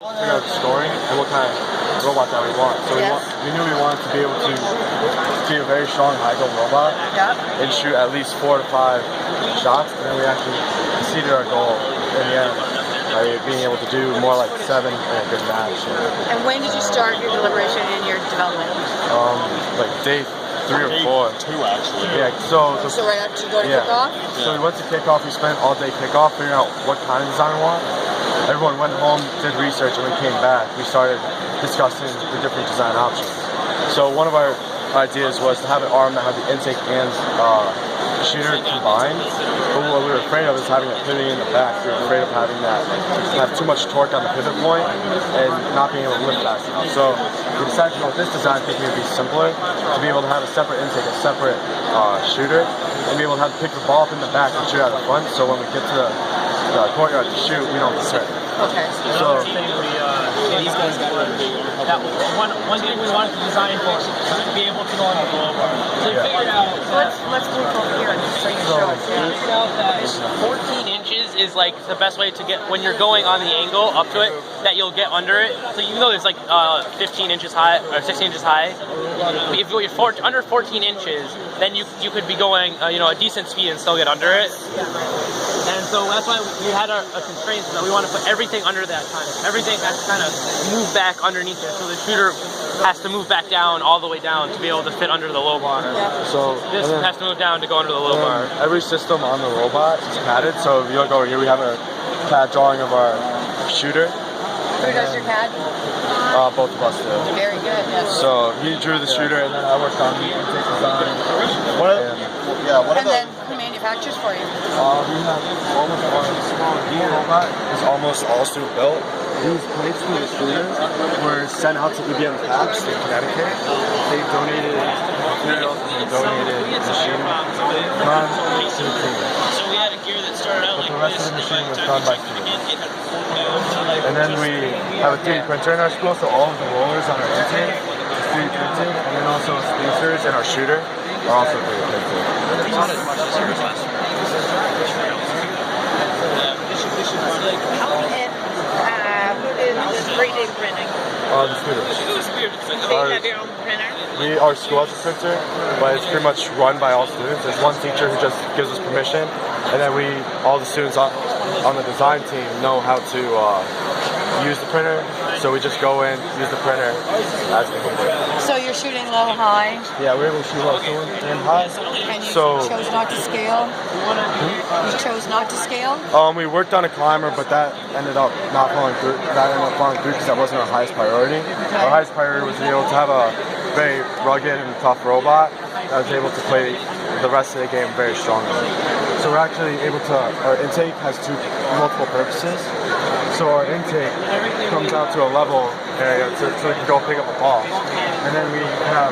Figure out the scoring and what kind of robot that we want. So we knew we wanted to be able to be a very strong high goal robot and shoot at least 4 to 5 shots, and then we actually exceeded our goal in the end by being able to do more like 7 in a good match. And when did you start your deliberation in your development? Like day 3 or 4. 2 actually. Yeah. So right after you go to kickoff? So we went to kickoff. We spent all day kickoff figuring out what kind of design we want. Everyone went home, did research, and when we came back, we started discussing the different design options. So one of our ideas was to have an arm that had the intake and shooter combined. But what we were afraid of is having it pivoting in the back. We were afraid of having that have too much torque on the pivot point and not being able to lift fast enough. So we decided to go with this design, thinking it would be simpler to be able to have a separate intake, a separate shooter, and be able to have to pick the ball up in the back and shoot out the front. So when we get to the courtyard to shoot, we don't have to turn. Okay. So these guys got that one thing we wanted to design for to be able to go on the blow bar. So we figured out. Let's move over here so you can show us. We figured out that 14 inches is like the best way to get when you're going on the angle up to it, that you'll get under it. So even though it's like 15 inches high or 16 inches high, if you're under 14 inches, then you could be going a decent speed and still get under it. And so that's why we had a constraint that we want to put everything under that time. Everything has to kind of move back underneath it. So the shooter has to move back down all the way down to be able to fit under the low bar. So this has to move down to go under the low bar. Every system on the robot is padded. So if you look over here, we have a CAD drawing of our shooter. Who does your CAD? Both of us do. Very good. Yes. So he drew the shooter, and then I worked on the intake design. And then who manufactures for you? We have almost our robot is almost all student built. These plates for the shooter were sent out to EBM Fabs in Connecticut. They donated materials and donated machining done to the team. So we had a gear that started out but the rest of the machine was done by students. And then we have a 3D printer in our school, so all of the rollers on our intake is 3D printed, and then also spacers and our shooter are also 3D printed. Who is 3D printing? The students. So you have your own printer? Our school has a printer, but it's pretty much run by all students. There's one teacher who just gives us permission, and then all the students on the design team know how to use the printer, so we just go in, use the printer as the printer. So you're shooting low, high? Yeah, we're able to shoot low and high. And you chose not to scale? You chose not to scale? We worked on a climber, but that ended up not falling through. Because that wasn't our highest priority. Okay. Our highest priority was to be able to have a very rugged and tough robot that was able to play the rest of the game very strongly. So we're actually able to, our intake has multiple purposes. So our intake comes out to a level area so we can go pick up a ball. And then we have,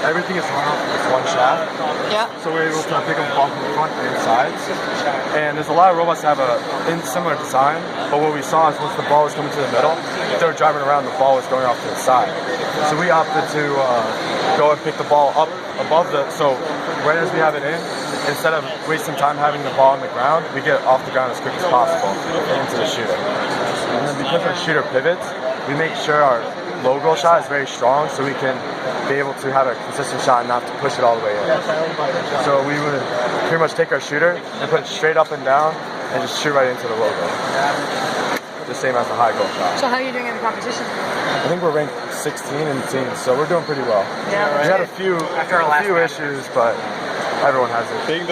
everything is run off of this one shaft. Yeah. So we're able to pick up a ball from the front and sides. And there's a lot of robots that have a similar design, but what we saw is once the ball was coming to the middle, if they were driving around, the ball was going off to the side. So we opted to go and pick the ball up above so right as we have it in, instead of wasting time having the ball on the ground, we get it off the ground as quick as possible and into the shooter. And then because our shooter pivots, we make sure our low goal shot is very strong so we can be able to have a consistent shot and not have to push it all the way in. So we would pretty much take our shooter and put it straight up and down and just shoot right into the low goal. The same as the high goal shot. So how are you doing in the competition? I think we're ranked 16 in the team, so we're doing pretty well. Yeah, right. We had a few issues, but everyone has it. Being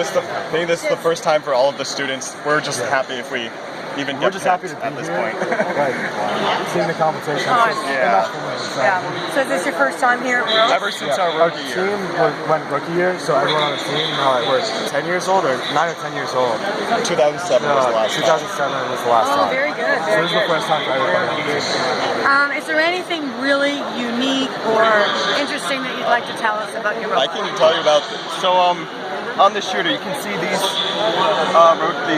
this is the first time for all of the students, we're just happy if we even get happy to be at this here. point. Seeing the competition. So is this your first time here at World? Ever since our rookie year. Our team went rookie year, so everyone on the team, we're 10 years old or 9 or 10 years old. 2007 was the last 2007 was the last time. Very good. So this is the first time for everybody on the team. Is there anything really unique or interesting that you'd like to tell us about your robot? I can tell you about on the shooter, you can see these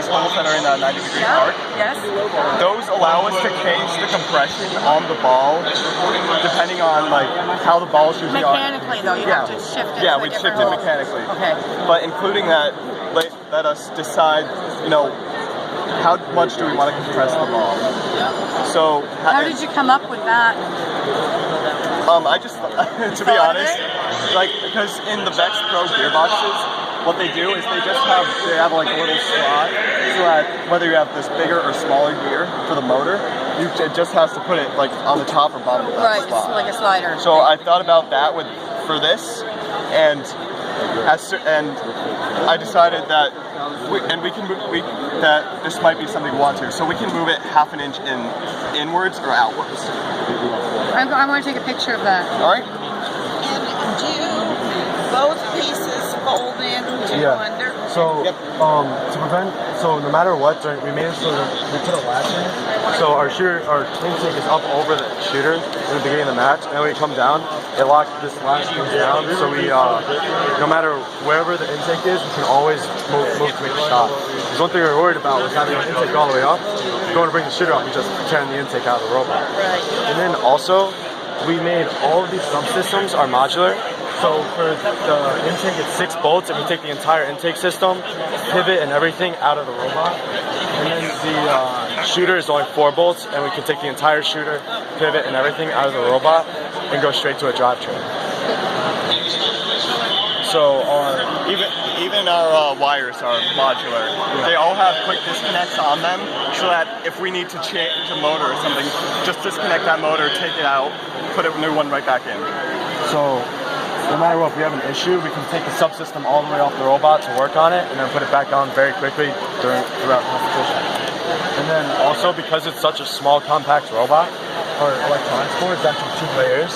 holes that are in a 90-degree arc. Yes. Those allow us to change the compression on the ball depending on how the ball is usually mechanically though, you have to shift it. Yeah, we shift it mechanically. Okay. But including that, let us decide, how much do we want to compress the ball? So How did you come up with that? I just, to be honest, like, because in the Vex Pro gearboxes, what they do is they have like a little slot, so that whether you have this bigger or smaller gear for the motor, it just has to put it like on the top or bottom of that Right, spot. it's like a slider. So I thought about that for this, and I decided that that this might be something we want to. So we can move it half an inch inwards or outwards. I want to take a picture of that. All right. And do both pieces fold in to under? So, to prevent, no matter what, we made it so that we put a latch in. So our intake is up over the shooter in the beginning of the match, and then when we come down, this latch comes down. So we, no matter wherever the intake is, we can always move to make the shot. Because one thing we were worried about was having the intake all the way up. Going to bring the shooter up, we just turn the intake out of the robot. And then also, we made all of these subsystems are modular. So for the intake, it's 6 bolts, and we take the entire intake system, pivot and everything out of the robot. And then the shooter is only 4 bolts, and we can take the entire shooter, pivot and everything out of the robot, and go straight to a drivetrain. So even our wires are modular. They all have quick disconnects on them, so that if we need to change a motor or something, just disconnect that motor, take it out, put a new one right back in. So no matter what, if we have an issue, we can take the subsystem all the way off the robot to work on it, and then put it back on very quickly throughout competition. And then also, because it's such a small, compact robot, or electronics board, it's actually 2 layers.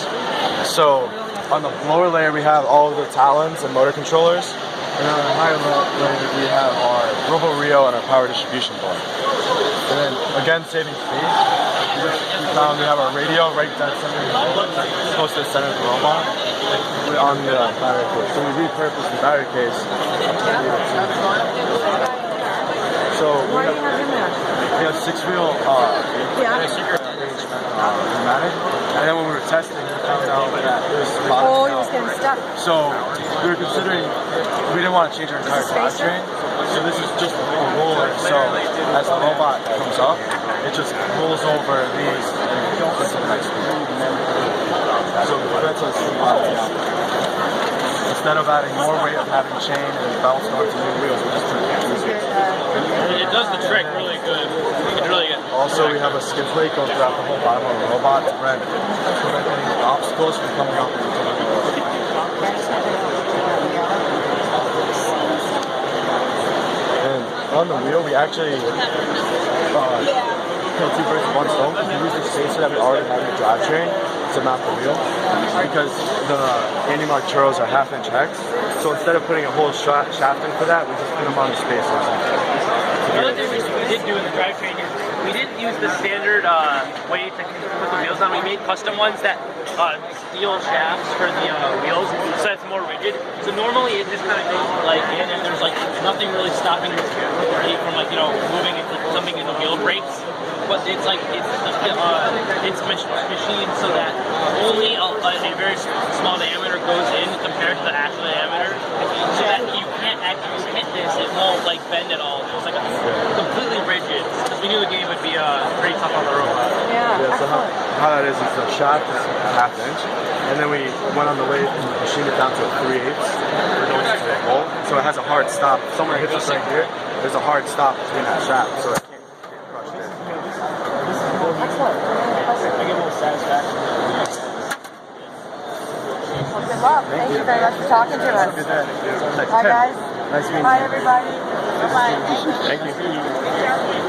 So on the lower layer, we have all of the talons and motor controllers, and on the higher layer, we have our Robo Rio and our power distribution board. And then again, saving space, we have our radio right dead center, close to the center of the robot, on the battery case. So we repurposed the battery case. So we have 6-wheel pneumatic, and then when we were testing, we found out that it was Oh, it was getting stuck. So we were considering, we didn't want to change our entire drivetrain, so this is just a roller. So as the robot comes up, it just rolls over these and gets to the next wheel. So that's us instead of adding more weight of having chain and belts going to new wheels, we just put It does the trick really good. It's really good. Also, we have a skid plate going throughout the whole bottom of the robot to prevent any obstacles from coming up into the wheel. And on the wheel, we actually kill 2 birds with 1 stone. We use the spacer that we already have in the drivetrain to mount the wheel, because the Andy Mark churros are 1/2-inch hex. So instead of putting a whole shaft in for that, we just put them on the spacers. Another thing we did do in the drivetrain is we didn't use the standard way to put the wheels on. We made custom ones that steel shafts for the wheels, so it's more rigid. So normally it just kind of goes like in, and there's like nothing really stopping your feet from moving into something in the wheel brakes. But it's like it's machined so that only a very small diameter goes in compared to the actual diameter, so that you can't actually hit this. It won't like bend at all. It's like completely rigid. Because we knew the game would be pretty tough on the robot. Yeah. So how that is the shaft is 1/2 inch, and then we went on the lathe and machined it down to a 3/8 for going into the hole. So it has a hard stop. If someone hits us right here, there's a hard stop between that shaft, so it can't crush it. I get a little satisfaction. Well, good luck. Thank you very much for talking to us. Good day. Bye, guys. Nice meeting you. Bye, everybody. Bye-bye. Thank you.